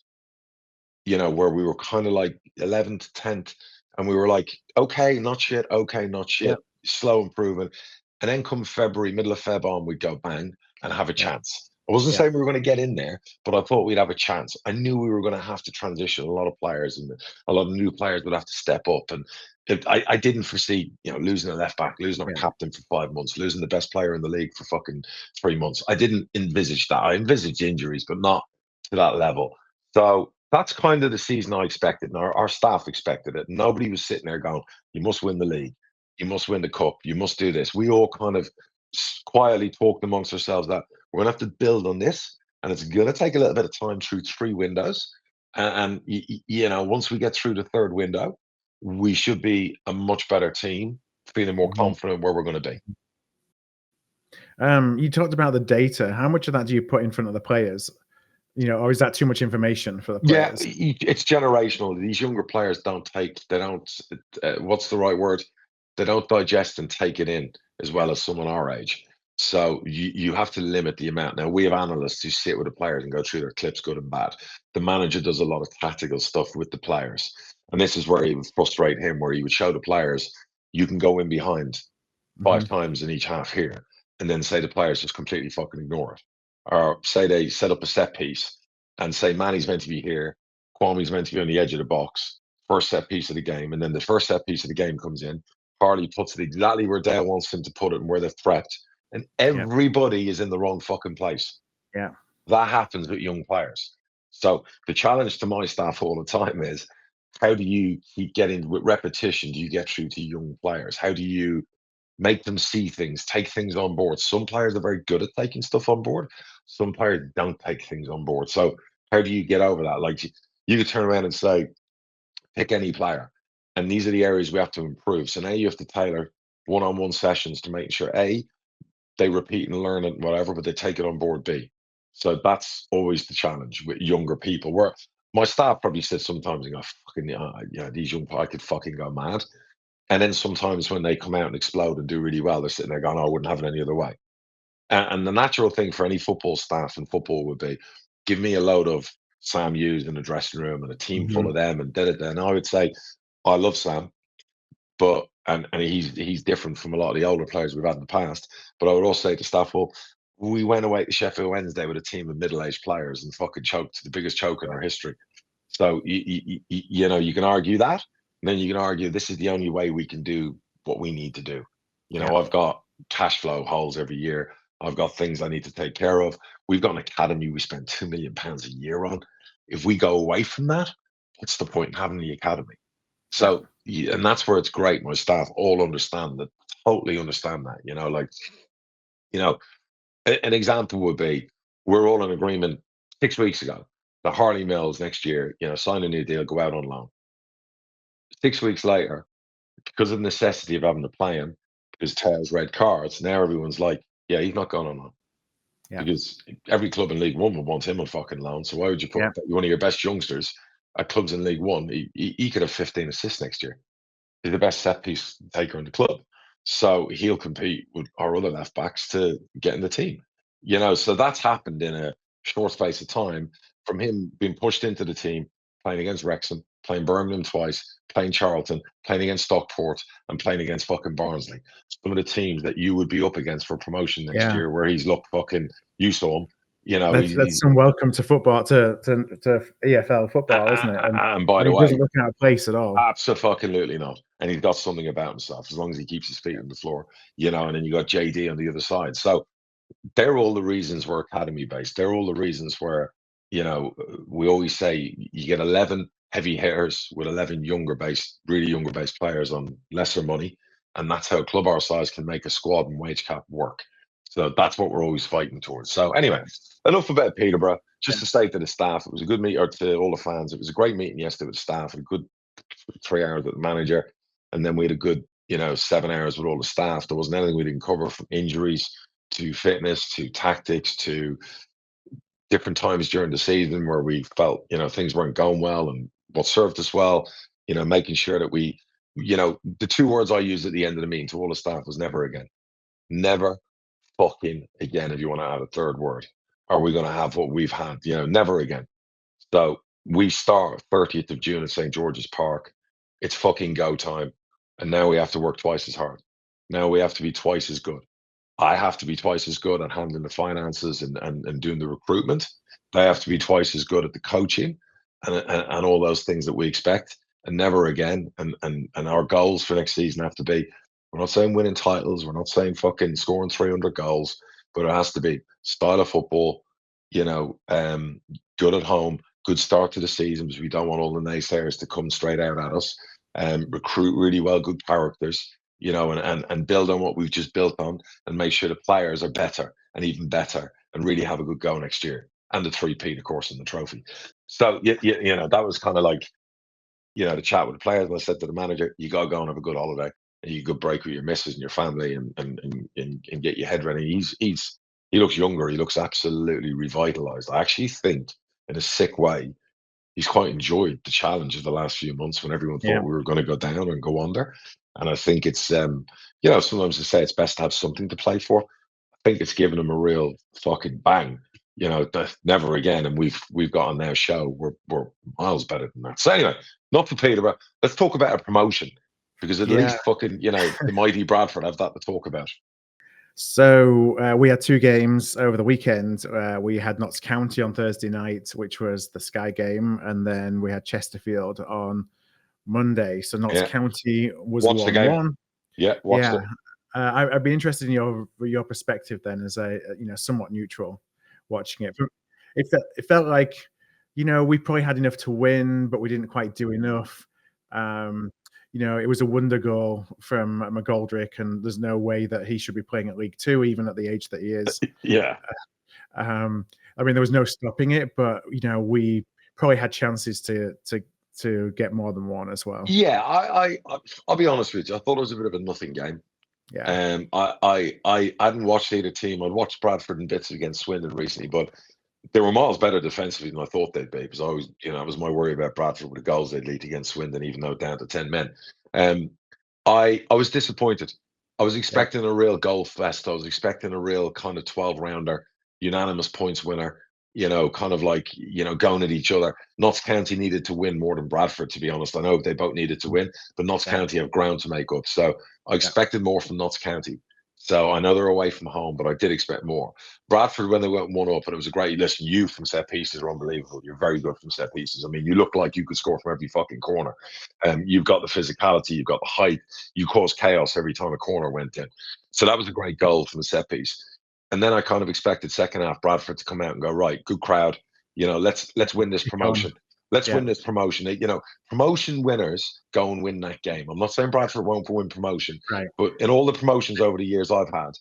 you know, where we were kind of like 11th, 10th, and we were like, okay, not shit, okay, not shit, slow improving. And then come February, middle of Feb on, we'd go bang and have a chance. I wasn't saying we were going to get in there, but I thought we'd have a chance. I knew we were going to have to transition a lot of players, and a lot of new players would have to step up. And I didn't foresee, you know, losing a left back, losing our captain for 5 months, losing the best player in the league for fucking 3 months. I didn't envisage that. I envisaged injuries, but not to that level. So that's kind of the season I expected, and our staff expected it. Nobody was sitting there going, you must win the league, you must win the cup, you must do this. We all kind of quietly talked amongst ourselves that we're going to have to build on this, and it's going to take a little bit of time through 3 windows. And you know, once we get through the 3rd window, we should be a much better team, feeling more confident where we're going to be. You talked about the data. How much of that do you put in front of the players? You know, or is that too much information for the players? Yeah, it's generational. These younger players what's the right word? They don't digest and take it in as well as someone our age. So you have to limit the amount. Now, we have analysts who sit with the players and go through their clips, good and bad. The manager does a lot of tactical stuff with the players. And this is where it would frustrate him, where he would show the players, you can go in behind 5 times in each half here, and then say the players just completely fucking ignore it. Or say they set up a set piece and say Manny's meant to be here, Kwame's meant to be on the edge of the box, first set piece of the game, and then the first set piece of the game comes in. Harley puts it exactly where Dale wants him to put it and where they've prepped, and everybody is in the wrong fucking place. Yeah. That happens with young players. So the challenge to my staff all the time is, how do you keep getting, with repetition, do you get through to young players? How do you make them see things, take things on board? Some players are very good at taking stuff on board. Some players don't take things on board. So how do you get over that? Like you could turn around and say, pick any player, and these are the areas we have to improve. So now you have to tailor one-on-one sessions to make sure A, they repeat and learn it, whatever, but they take it on board B. So that's always the challenge with younger people. Where my staff probably sit sometimes and go, fucking, yeah, these young people, I could fucking go mad. And then sometimes when they come out and explode and do really well, they're sitting there going, oh, I wouldn't have it any other way. And the natural thing for any football staff in football would be, give me a load of Sam Hughes in the dressing room and a team full of them and da-da-da. And I would say, I love Sam, but and he's different from a lot of the older players we've had in the past. But I would also say to staff, well, we went away to Sheffield Wednesday with a team of middle-aged players and fucking choked, the biggest choke in our history. So you know, you can argue that, and then you can argue this is the only way we can do what we need to do. You know, Yeah. I've got cash flow holes every year. I've got things I need to take care of. We've got an academy we spend £2 million a year on. If we go away from that, what's the point in having the academy? Yeah. So, and that's where it's great. My staff all understand that, totally understand that. You know, like, you know, an example would be we're all in agreement 6 weeks ago that Harley Mills next year, you know, sign a new deal, go out on loan. 6 weeks later, because of the necessity of having to play him, because Tails red cards, now everyone's like, yeah, he's not going on loan. Yeah. Because every club in League One would want him on fucking loan. So why would you put Yeah. one of your best youngsters at clubs in League One? He could have 15 assists next year. He's the best set piece taker in the club. So he'll compete with our other left backs to get in the team. You know, so that's happened in a short space of time from him being pushed into the team, playing against Wrexham, playing Birmingham twice, playing Charlton, playing against Stockport, and playing against fucking Barnsley. Some of the teams that you would be up against for promotion next Yeah. year, where he's looked fucking, you saw him. You know, That's some welcome to football, to EFL football, isn't it? And by and the he way, doesn't look out of place at all. absolutely not. And he's got something about himself as long as he keeps his feet on the floor, you know. And then you got JD on the other side. So they're all the reasons we're academy based. They're all the reasons where, you know, we always say you get 11 heavy hitters with 11 really younger based players on lesser money. And that's how a club our size can make a squad and wage cap work. So that's what we're always fighting towards. So anyway, enough about Peterborough. Just to say to the staff, it was a good meet, or to all the fans, it was a great meeting yesterday with the staff, a good 3 hours with the manager. And then we had a good, you know, 7 hours with all the staff. There wasn't anything we didn't cover, from injuries to fitness to tactics to different times during the season where we felt, you know, things weren't going well, and what served us well, you know, making sure that we, you know, the two words I used at the end of the meeting to all the staff was never again. Never fucking again. If you want to add a third word, are we going to have what we've had? You know, never again. So we start 30th of June at St. George's Park. It's fucking go time. And now we have to work twice as hard. Now we have to be twice as good. I have to be twice as good at handling the finances and doing the recruitment. They have to be twice as good at the coaching and all those things that we expect. And never again. And our goals for next season have to be, we're not saying winning titles, we're not saying fucking scoring 300 goals, but it has to be style of football, you know, good at home, good start to the season, because we don't want all the naysayers to come straight out at us. Recruit really well, good characters, you know, and build on what we've just built on, and make sure the players are better and even better, and really have a good go next year. And the 3P, of course, in the trophy. So, you know, that was kind of like, you know, the chat with the players. And I said to the manager, you got to go and have a good holiday, and you good break with your missus and your family, and get your head ready. He looks younger. He looks absolutely revitalized. I actually think, in a sick way, he's quite enjoyed the challenge of the last few months when everyone Yeah. thought we were going to go down and go under. And I think it's, you know, sometimes they say it's best to have something to play for. I think it's given him a real fucking bang. You know, never again. And we've got on their show. We're miles better than that. So anyway, not for Peterborough. Let's talk about a promotion, because at Yeah. least fucking, you know, the mighty Bradford have that to talk about. So we had two games over the weekend. We had Notts County on Thursday night, which was the Sky game, and then we had Chesterfield on Monday. So Notts County was Watch the game. 1-1. Yeah, watched it. I'd be interested in your perspective then, as a, you know, somewhat neutral watching it. It felt like, you know, we probably had enough to win, but we didn't quite do enough. You know, it was a wonder goal from McGoldrick, and there's no way that he should be playing at League Two, even at the age that he is. Yeah. I mean, there was no stopping it, but, you know, we probably had chances to get more than one as well. Yeah, I'll be honest with you. I thought it was a bit of a nothing game. Yeah. I hadn't watched either team. I'd watched Bradford and bits against Swindon recently, but they were miles better defensively than I thought they'd be. Because I was, you know, that was my worry about Bradford with the goals they'd lead against Swindon, even though down to 10 men. I was disappointed. I was expecting a real goal fest. I was expecting a real kind of 12-rounder, unanimous points winner. kind of like, going at each other. Notts County needed to win more than Bradford, to be honest. I know they both needed to win, but Notts County have ground to make up. So I expected more from Notts County. So I know they're away from home, but I did expect more. Bradford, when they went 1-up, and it was a great, listen, you from set pieces are unbelievable. You're very good from set pieces. I mean, you look like you could score from every fucking corner. You've got the physicality, you've got the height. You caused chaos every time a corner went in. So that was a great goal from a set piece. And then I kind of expected second half Bradford to come out and go, right, good crowd. Let's win this promotion. Let's win this promotion. Promotion winners go and win that game. I'm not saying Bradford won't win promotion, but in all the promotions over the years I've had,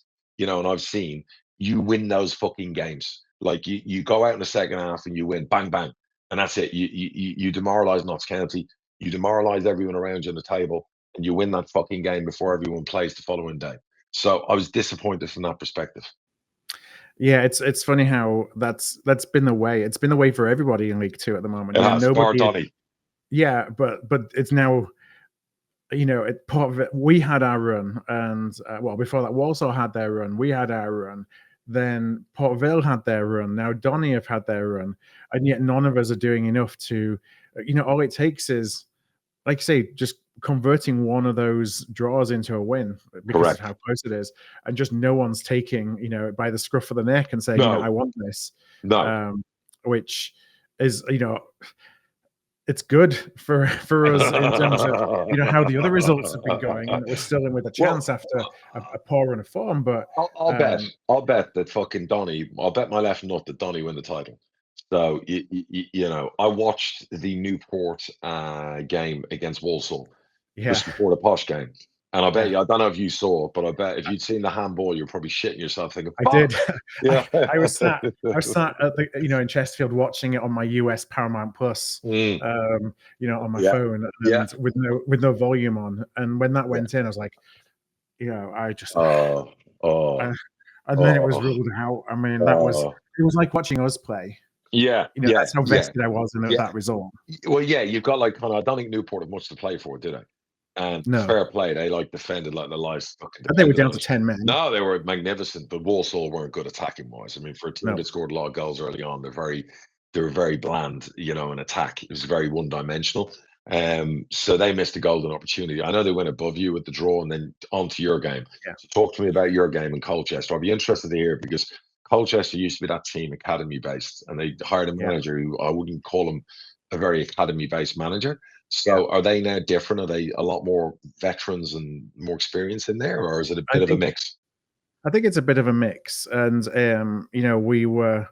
and I've seen, you win those fucking games. Like you go out in the second half and you win, bang, bang. And that's it. You demoralize Notts County. You demoralize everyone around you on the table, and you win that fucking game before everyone plays the following day. So I was disappointed from that perspective. Yeah, it's funny how that's been the way. It's been the way for everybody in League Two at the moment. It has, bar Donny. Yeah, but it's now, part of it. We had our run, and before that, Walsall had their run. We had our run. Then Port Vale had their run. Now Donny have had their run, and yet none of us are doing enough to, all it takes is, like you say, just converting one of those draws into a win because of how close it is, and just no one's taking, by the scruff of the neck and saying, I want this. Which is, it's good for us in terms of, how the other results have been going, and we're still in with a chance after a poor run of form. But I'll bet that fucking Donny, I'll bet my left nut that Donny win the title. So, I watched the Newport game against Walsall just before the Posh game. And I bet you, I don't know if you saw it, but I bet if you'd seen the handball, you're probably shitting yourself thinking, I did. Yeah. I was sat at the, in Chesterfield watching it on my US Paramount Plus, on my phone, and with no volume on. And when that went in, I was like, I just, and then it was ruled out. I mean, it was like watching us play. That's how vested I was in that result. Well, you've got I don't think Newport had much to play for, did they? And fair play, they defended like the lives. They were down to 10 men. No, they were magnificent, but Walsall weren't good attacking wise. I mean, for a team that scored a lot of goals early on, they were very bland, in attack. It was very one-dimensional. So they missed a golden opportunity. I know they went above you with the draw and then onto your game. So talk to me about your game in Colchester. I'd be interested to hear, because Colchester used to be that team academy based, and they hired a manager who I wouldn't call him a very academy based manager. So are they now different? Are they a lot more veterans and more experience in there, or is it a bit of a mix? I think it's a bit of a mix. And, we were,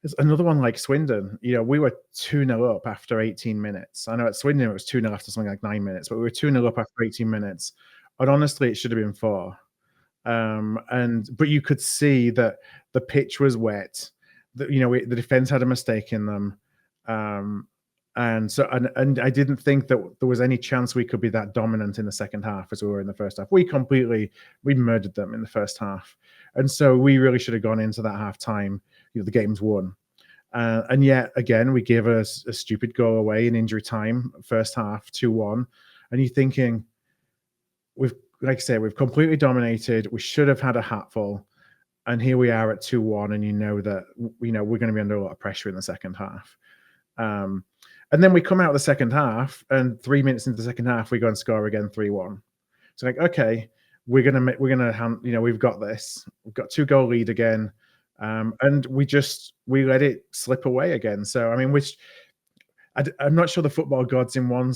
there's another one like Swindon, we were 2-0 up after 18 minutes. I know at Swindon it was 2-0 after something like 9 minutes, but we were 2-0 up after 18 minutes. And honestly, it should have been 4. But you could see that the pitch was wet, that, the defense had a mistake in them. And I didn't think that there was any chance we could be that dominant in the second half as we were in the first half. We murdered them in the first half. And so we really should have gone into that half time, the game's won. And yet again, we gave us a stupid goal away in injury time, first half, 2-1. And you're thinking, like I say, we've completely dominated. We should have had a hatful. And here we are at 2-1, and that, we're going to be under a lot of pressure in the second half. And then we come out of the second half, and 3 minutes into the second half, we go and score again, 3-1. It's like, okay, we've got this. We've got 2-goal lead again, and we let it slip away again. So I mean, I'm not sure the football gods in one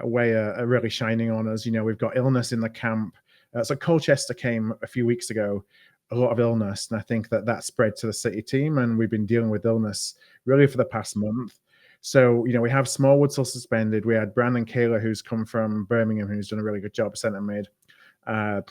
way are really shining on us. We've got illness in the camp. So Colchester came a few weeks ago, a lot of illness, and I think that spread to the City team, and we've been dealing with illness really for the past month. So, we have Smallwood still suspended. We had Brandon Kaler, who's come from Birmingham, who's done a really good job centre mid,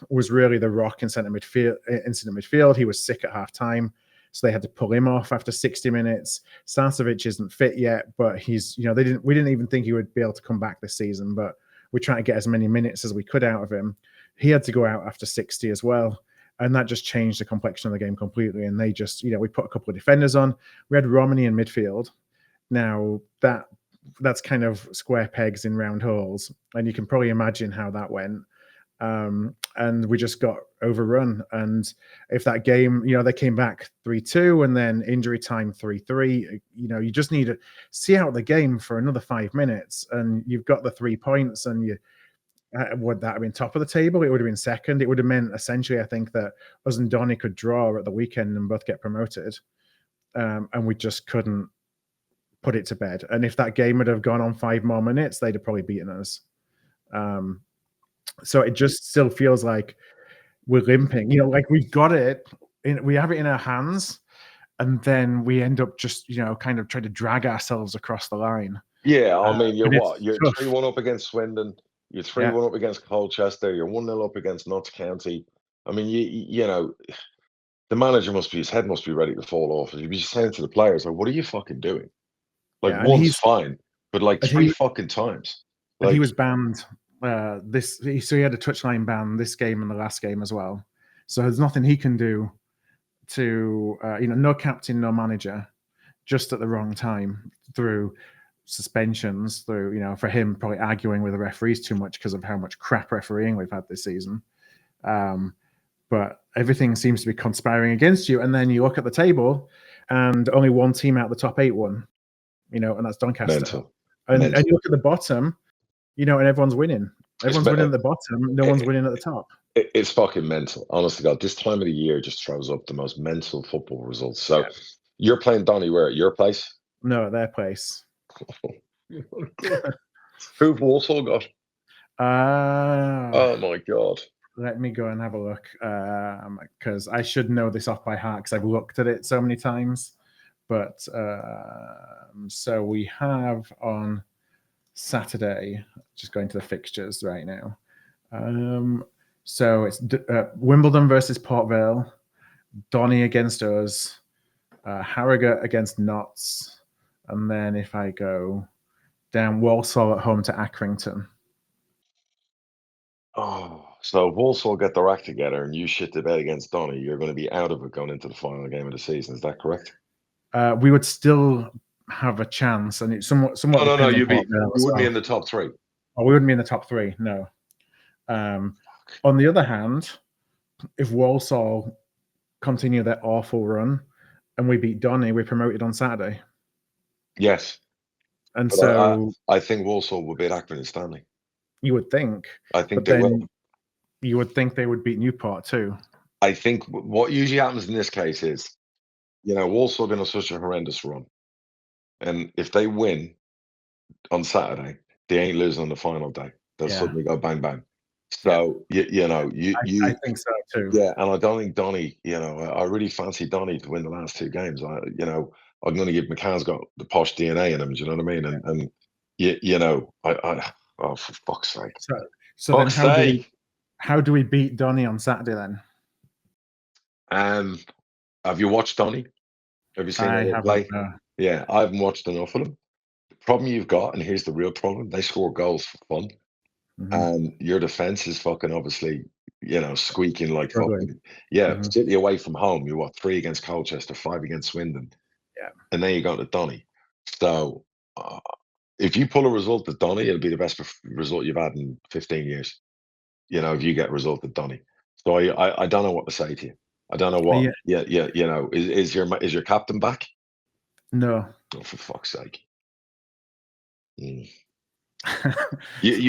was really the rock in centre midfield. He was sick at half time, so they had to pull him off after 60 minutes. Starcevic isn't fit yet, but he's, we didn't even think he would be able to come back this season, but we're trying to get as many minutes as we could out of him. He had to go out after 60 as well. And that just changed the complexion of the game completely. And they just, we put a couple of defenders on. We had Romani in midfield. Now, that's kind of square pegs in round holes. And you can probably imagine how that went. and we just got overrun. And if that game, they came back 3-2 and then injury time 3-3, you just need to see out the game for another 5 minutes, and you've got the 3 points, and you would that have been top of the table? It would have been second. It would have meant essentially, I think, that us and Donny could draw at the weekend and both get promoted, and we just couldn't put it to bed. And if that game would have gone on 5 more minutes, they'd have probably beaten us. So it just still feels like we're limping. Like we got it, we have it in our hands, and then we end up just, kind of trying to drag ourselves across the line. Yeah, I mean, you're 3-1 up against Swindon. You're 3-1 up against Colchester. You're 1-0 up against Notts County. I mean, the manager his head must be ready to fall off. He'd be saying to the players, like, what are you fucking doing? Like, one's fine, but like 3 fucking times. Like, he was banned. So he had a touchline ban this game and the last game as well. So there's nothing he can do to, no captain, no manager, just at the wrong time through suspensions, through, for him probably arguing with the referees too much because of how much crap refereeing we've had this season. But everything seems to be conspiring against you. And then you look at the table and only one team out of the top 8 won, and that's Doncaster. And you look at the bottom, and everyone's winning. Everyone's winning at the bottom. No one's winning at the top. It's fucking mental. Honest to God, this time of the year just throws up the most mental football results. So you're playing Donny where? At your place? No, at their place. Who've Walsall got? Oh my God. Let me go and have a look, because I should know this off by heart because I've looked at it so many times. But so we have on Saturday, just going to the fixtures right now. So it's Wimbledon versus Port Vale, Donny against us, Harrogate against Notts, and then if I go down, Walsall at home to Accrington. Oh, so if Walsall get their act together and you shit the bed against Donny, you're going to be out of it going into the final game of the season. Is that correct? We would still have a chance, and it's somewhat. No. You wouldn't be in the top 3. Oh, we wouldn't be in the top 3. No. On the other hand, if Walsall continue their awful run and we beat Donny, we're promoted on Saturday. Yes. And but so I think Walsall will beat Accrington Stanley. You would think. I think they will. You would think they would beat Newport too. I think what usually happens in this case is, Walsall are going to such a horrendous run. And if they win on Saturday, they ain't losing on the final day. They'll suddenly go bang, bang. So, I think so too. Yeah, and I don't think Donny, I really fancy Donny to win the last 2 games. I'm going to give McCann's got the posh DNA in him, do you know what I mean? And oh, for fuck's sake. So then how do we beat Donny on Saturday then? Have you watched Donny? Have you seen him play? Yeah, I haven't watched enough of them. The problem you've got, and here's the real problem, they score goals for fun. Mm-hmm. And your defense is fucking obviously, squeaking like fucking. Yeah, particularly away from home. You're 3 against Colchester, 5 against Swindon. Yeah. And then you got to Donny. So if you pull a result at Donny, it'll be the best result you've had in 15 years. If you get a result at Donny. So I don't know what to say to you. I don't know what. Is your captain back? No. Oh, for fuck's sake. You're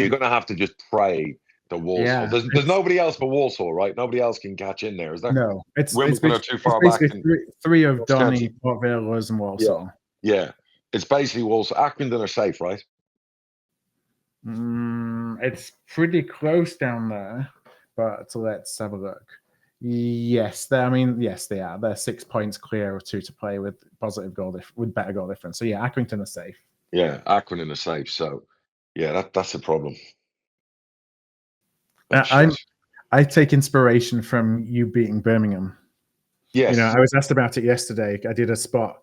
going to have to just pray that Walsall. Yeah, there's nobody else but Walsall, right? Nobody else can catch in there. Is there? No, it's too far back. Three of Donny, Port Vale, Lewis, and Walsall. Yeah, it's basically Walsall. Accrington are safe, right? It's pretty close down there, but let's have a look. Yes, they are. They're 6 points clear of 2 to play with positive goal with better goal difference. So yeah, Accrington are safe. Yeah, Accrington are safe. So yeah, that's a problem. I take inspiration from you beating Birmingham. Yes, I was asked about it yesterday. I did a spot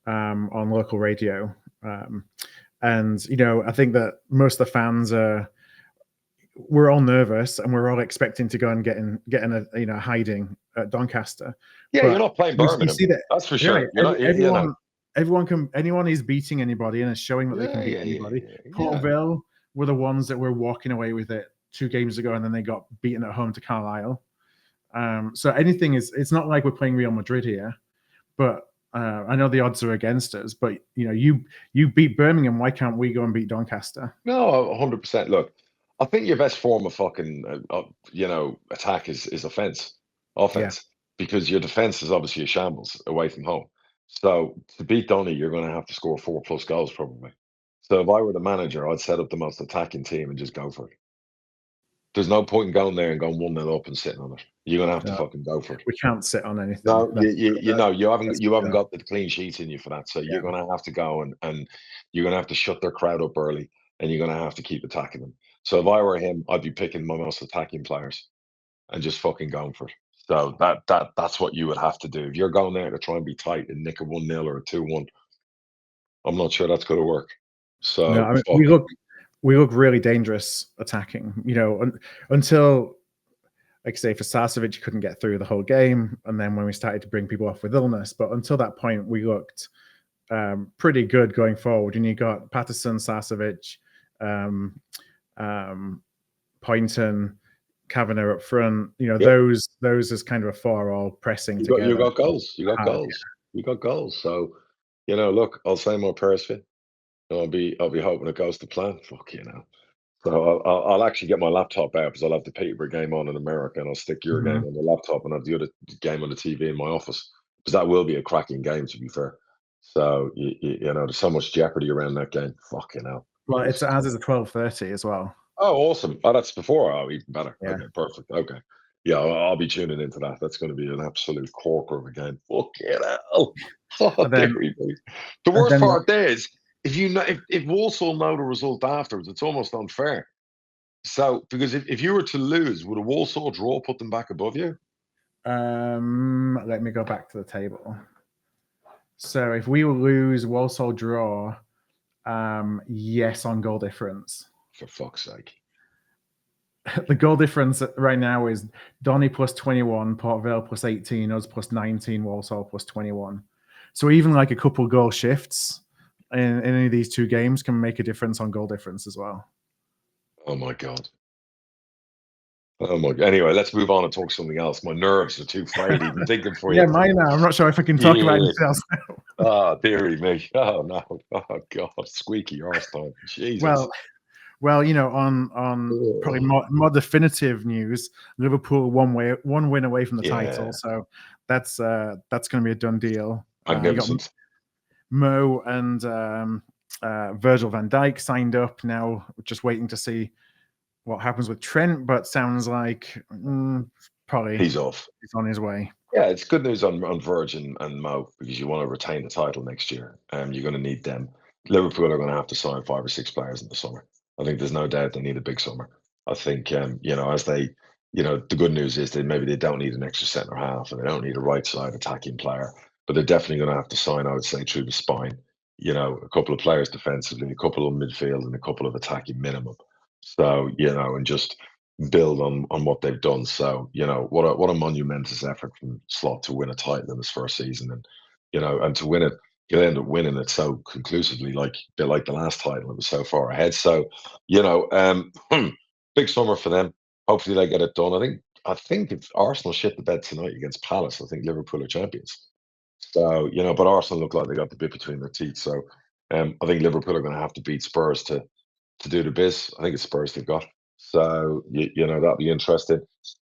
on local radio, and I think that most of the fans we're all nervous and we're all expecting to go and get in a hiding at Doncaster. Yeah, but you're not playing Birmingham. You see that, that's for sure. Anyone is beating anybody and is showing that they can beat anybody. Port Vale were the ones that were walking away with it 2 games ago, and then they got beaten at home to Carlisle. So anything is, it's not like we're playing Real Madrid here, but I know the odds are against us, but you beat Birmingham. Why can't we go and beat Doncaster? No, 100%. Look, I think your best form of fucking, attack is offense, because your defense is obviously a shambles away from home. So to beat Donny, you're going to have to score 4+ goals probably. So if I were the manager, I'd set up the most attacking team and just go for it. There's no point in going there and going 1-0 up and sitting on it. You're going to have to fucking go for it. We can't sit on anything. No, you haven't got the clean sheets in you for that. So you're going to have to go and you're going to have to shut their crowd up early, and you're going to have to keep attacking them. So if I were him, I'd be picking my most attacking players and just fucking going for it. So that's what you would have to do. If you're going there to try and be tight and nick a 1-0 or a 2-1, I'm not sure that's going to work. So no, I mean, we look really dangerous attacking. Until, like I say, for 𝗧𝗿𝗂, you couldn't get through the whole game, and then when we started to bring people off with illness, but until that point, we looked pretty good going forward. And you got Patterson, 𝗧𝗿𝗂, Poynton, Kavanagh up front. Those as kind of a 4 all pressing together. You got goals. You got goals. So, look, I'll say my prayers for you. I'll be hoping it goes to plan. Fuck So I'll actually get my laptop out, because I'll have the Peterborough game on in America, and I'll stick your game on the laptop, and I'll have the other game on the TV in my office, because that will be a cracking game, to be fair. So there's so much jeopardy around that game. Fucking hell. Well, it's as is a 12:30 as well. Oh, awesome! Oh, that's before. Oh, even better. Yeah. Okay, perfect. Okay, yeah, I'll be tuning into that. That's going to be an absolute corker of a game. Fucking hell! Oh, the worst part is, if Walsall know the result afterwards, it's almost unfair. So, because if you were to lose, would a Walsall draw put them back above you? Let me go back to the table. So if we lose, Walsall draw, yes, on goal difference. For fuck's sake. The goal difference right now is Donny plus 21, Port Vale plus 18, us plus 19, Walsall plus 21. So even like a couple goal shifts in any of these 2 games can make a difference on goal difference as well. Oh my God. Anyway, let's move on and talk something else. My nerves are too frayed even thinking for you. Yeah, mine now. I'm not sure if I can talk about anything else now. Oh, dearie me. Oh no. Oh God. Squeaky arse time. Jesus. Well, on probably more definitive news, Liverpool one win away from the title, so that's going to be a done deal. Magnificent. Mo and Virgil van Dijk signed up. Now we're just waiting to see what happens with Trent, but sounds like probably he's off. He's on his way. Yeah, it's good news on Virgin and Mo, because you want to retain the title next year. You're going to need them. Liverpool are going to have to sign 5 or 6 players in the summer. I think there's no doubt they need a big summer. I think, as they, the good news is that maybe they don't need an extra centre half, and they don't need a right side attacking player, but they're definitely going to have to sign, I would say, through the spine. A couple of players defensively, a couple of midfield, and a couple of attacking minimum. So, and just build on what they've done. So, what a monumentous effort from Slot to win a title in his first season, and to win it. He'll end up winning it so conclusively, like the last title. It was so far ahead. So, big summer for them. Hopefully they get it done. I think if Arsenal shit the bed tonight against Palace, I think Liverpool are champions. So, but Arsenal look like they got the bit between their teeth. So, I think Liverpool are going to have to beat Spurs to do the biz. I think it's Spurs they've got. So, that'll be interesting.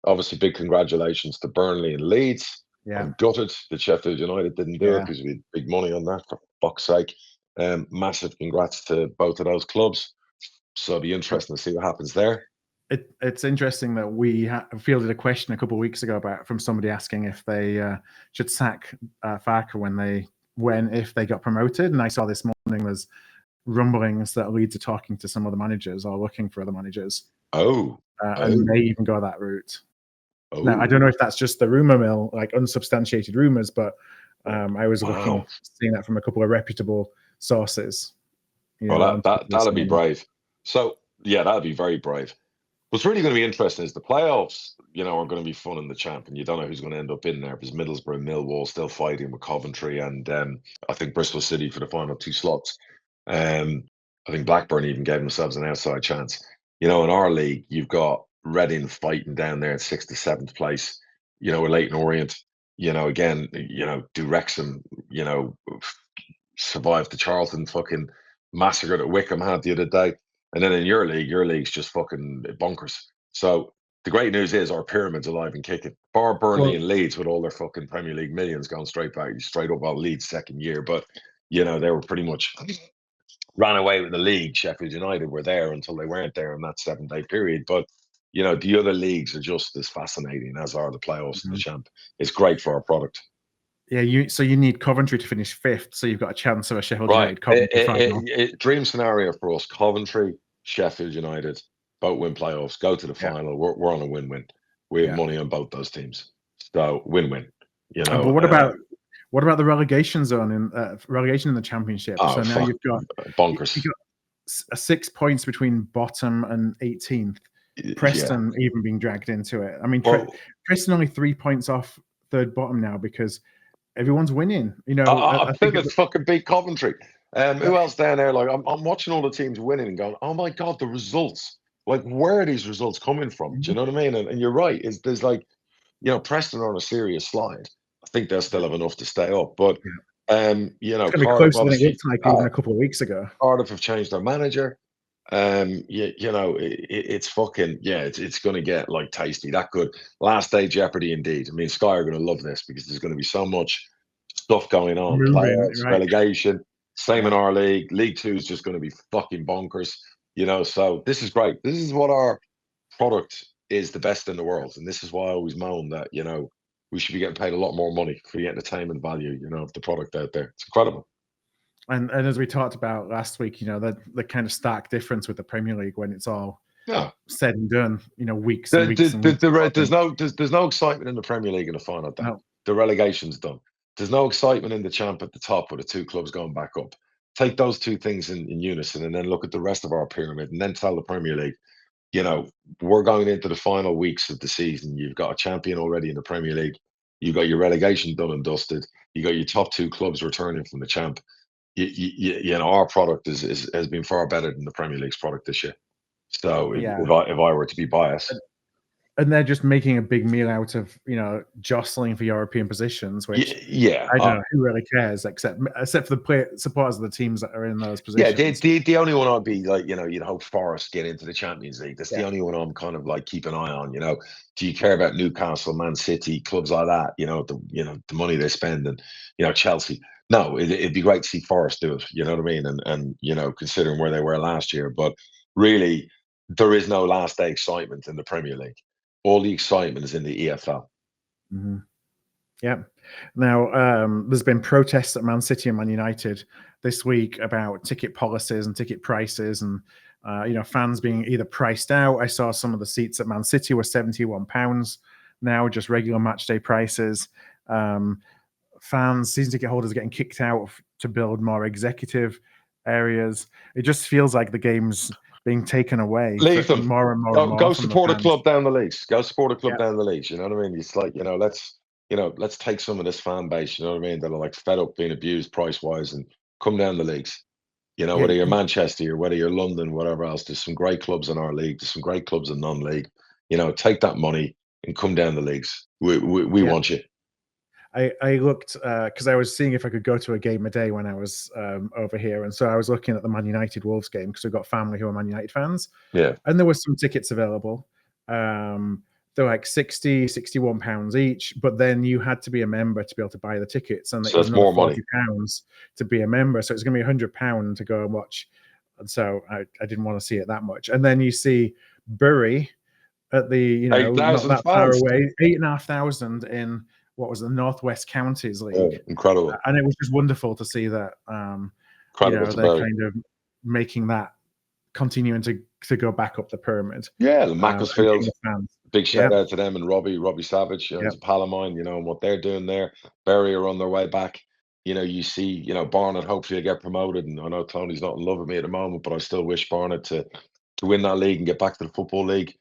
Obviously, big congratulations to Burnley and Leeds. Yeah. I'm gutted that Sheffield United didn't do it, because we had big money on that, for fuck's sake. Massive congrats to both of those clubs. So it'll be interesting to see what happens there. It's interesting that we fielded a question a couple of weeks ago from somebody asking if they should sack Farke if they got promoted. And I saw this morning there's rumblings that Leeds are talking to some other managers or looking for other managers. And may even go that route. Now, I don't know if that's just the rumor mill, like unsubstantiated rumors, but I was seeing that from a couple of reputable sources. That'll be brave. So, that'll be very brave. What's really going to be interesting is the playoffs, are going to be fun in the champ, and you don't know who's going to end up in there, because Middlesbrough and Millwall still fighting with Coventry, and I think Bristol City for the final 2 slots. I think Blackburn even gave themselves an outside chance. You know, in our league, you've got Reading fighting down there in 6th to 7th place. You know, with Leighton Orient. You know, again, you know, do Wrexham, you know, survived the Charlton fucking massacre that Wickham had the other day. And then in your league's just fucking bonkers. So the great news is our pyramid's alive and kicking. Bar Burnley Well, and Leeds with all their fucking Premier League millions going straight up. Well, Leeds second year, but you know they were pretty much ran away with the league. Sheffield United were there until they weren't there in that 7-day period. But you know the other leagues are just as fascinating as are the playoffs and the champ. It's great for our product. Yeah, you need Coventry to finish 5th, so you've got a chance of a Sheffield United Coventry final. Dream scenario for us: Coventry, Sheffield United, both win playoffs, go to the final. We're on a win-win. We have money on both those teams, so win-win. You know. But what about the relegation zone in relegation in the Championship? Oh, so now you've got bonkers. You've got 6 points between bottom and 18th. Preston even being dragged into it. I mean, Preston only 3 points off third bottom now because everyone's winning. You know, I think it's fucking beat Coventry. Who else down there? Like, I'm watching all the teams winning and going, oh my God, the results. Like, where are these results coming from? Do you know what I mean? And you're right. There's like, you know, Preston are on a serious slide. I think they'll still have enough to stay up. But, you know, it's going to be closer than it looked like even a couple of weeks ago. Cardiff have changed their manager. You know, it's fucking, it's going to get like tasty. That good. Last day Jeopardy indeed. I mean, Sky are going to love this because there's going to be so much stuff going on. Playoffs, relegation, same in our league. League 2 is just going to be fucking bonkers. You know, so this is great. This is what our product is, the best in the world. And this is why I always moan that, you know, we should be getting paid a lot more money for the entertainment value, you know, of the product out there. It's incredible. And as we talked about last week, you know, the kind of stark difference with the Premier League when it's all said and done, you know, weeks and weeks. There's no excitement in the Premier League in the final day. No. The relegation's done. There's no excitement in the champ at the top with the 2 clubs going back up. Take those 2 things in unison and then look at the rest of our pyramid and then tell the Premier League, you know, we're going into the final weeks of the season. You've got a champion already in the Premier League. You've got your relegation done and dusted. You got your top 2 clubs returning from the champ. You know, our product has been far better than the Premier League's product this year. So if I were to be biased. And they're just making a big meal out of, you know, jostling for European positions, which I don't know who really cares, except for the supporters of the teams that are in those positions. Yeah, the only one I'd be like, you know, you'd hope Forest get into the Champions League. That's the only one I'm kind of like keep an eye on. You know, do you care about Newcastle, Man City, clubs like that? You know, the money they spend, and you know, Chelsea. No, it'd be great to see Forest do it. You know what I mean? And you know, considering where they were last year, but really, there is no last day excitement in the Premier League. All the excitement is in the EFL. Mm-hmm. Yeah. Now, there's been protests at Man City and Man United this week about ticket policies and ticket prices, and you know, fans being either priced out. I saw some of the seats at Man City were £71 now, just regular match day prices. Fans, season ticket holders, are getting kicked out to build more executive areas. It just feels like the game's being taken away. Leave them more and more. Go support a club down the leagues. Go support a club down the leagues. You know what I mean? It's like, you know, let's take some of this fan base. You know what I mean? That are like fed up being abused price wise and come down the leagues. You know, whether you're Manchester or whether you're London, whatever else. There's some great clubs in our league. There's some great clubs in non-league. You know, take that money and come down the leagues. We want you. I looked because I was seeing if I could go to a game a day when I was over here, and so I was looking at the Man United Wolves game because we've got family who are Man United fans. Yeah, and there were some tickets available. They're like £61 each, but then you had to be a member to be able to buy the tickets, and so it's more money £40 to be a member. So it's going to be £100 to go and watch. And so I didn't want to see it that much. And then you see Bury at the, you know, not that far away, 8,500 in. What was the Northwest Counties League? Oh, incredible. And it was just wonderful to see that, you know, they're kind of making that, continuing to go back up the pyramid. Yeah, the Macclesfield, big shout out to them and Robbie Savage, you know, it's a pal of mine, you know, and what they're doing there. Bury are on their way back. You know, you see, you know, Barnet hopefully get promoted, and I know Tony's not in love with me at the moment, but I still wish Barnet to win that league and get back to the Football League.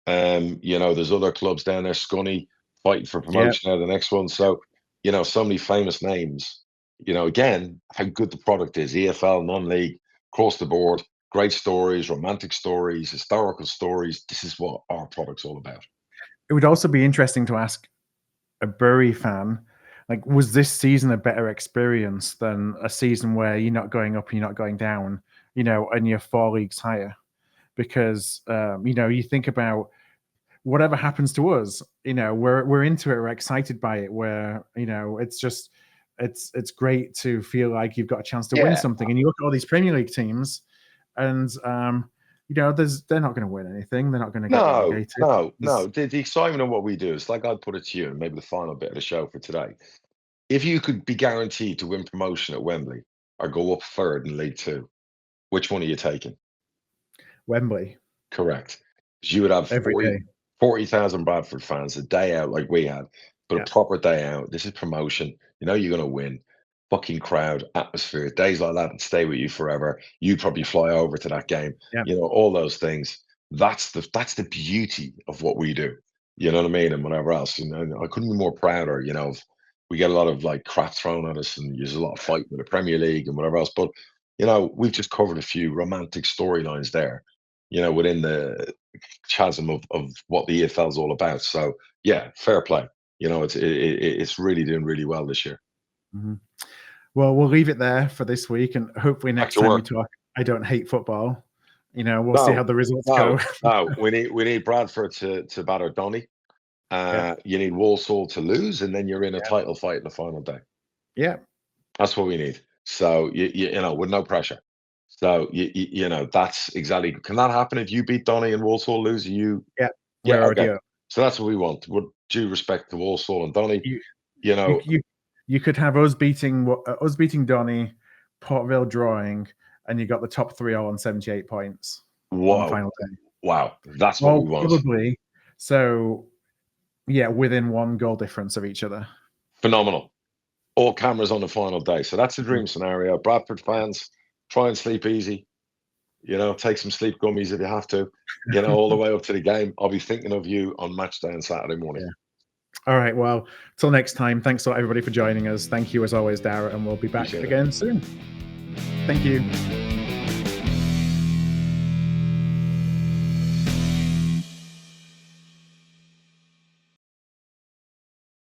You know, there's other clubs down there, Scunny, fighting for promotion out of the next one. So, you know, so many famous names. You know, again, how good the product is. EFL, non-league, across the board, great stories, romantic stories, historical stories. This is what our product's all about. It would also be interesting to ask a Bury fan, like, was this season a better experience than a season where you're not going up and you're not going down, and you're 4 leagues higher? Because you think about whatever happens to us, we're into it, we're excited by it, it's great to feel like you've got a chance to win something. And you look at all these Premier League teams, and they're not going to win anything. They're not going to get relegated. No. The excitement of what we do is like, I'd put it to you, and maybe the final bit of the show for today. If you could be guaranteed to win promotion at Wembley or go up third in League Two, which one are you taking? Wembley. Correct. You would have Every day. 40,000 Bradford fans a day out like we had, but a proper day out. This is promotion. You're going to win. Fucking crowd, atmosphere, days like that stay with you forever. You probably fly over to that game. All those things. That's the beauty of what we do. You know what I mean? And whatever else. I couldn't be more prouder. We get a lot of like crap thrown at us, and there's a lot of fight with the Premier League and whatever else. But we've just covered a few romantic storylines there. Within the chasm of what the EFL is all about. So yeah, fair play. It's really doing really well this year. Mm-hmm. Well, we'll leave it there for this week, and hopefully next time we talk, I don't hate football. We'll see how the results go. No, we need Bradford to batter Donny. You need Walsall to lose, and then you're in a title fight in the final day. Yeah, that's what we need. So with no pressure. So that's exactly. Can that happen if you beat Donny and Walsall lose? Yeah. Okay. So that's what we want. With due respect to Walsall and Donny, you could have us beating Donny, Port Vale drawing, and you got the top 3 all on 78 points. Whoa. On the final day. Wow, that's what we want. Probably. So, within 1 goal difference of each other. Phenomenal. All cameras on the final day. So that's the dream scenario. Bradford fans, try and sleep easy. Take some sleep gummies if you have to. All the way up to the game. I'll be thinking of you on match day on Saturday morning. Yeah. All right. Well, till next time. Thanks a lot, everybody, for joining us. Thank you, as always, Darragh, and we'll be back again soon. Thank you.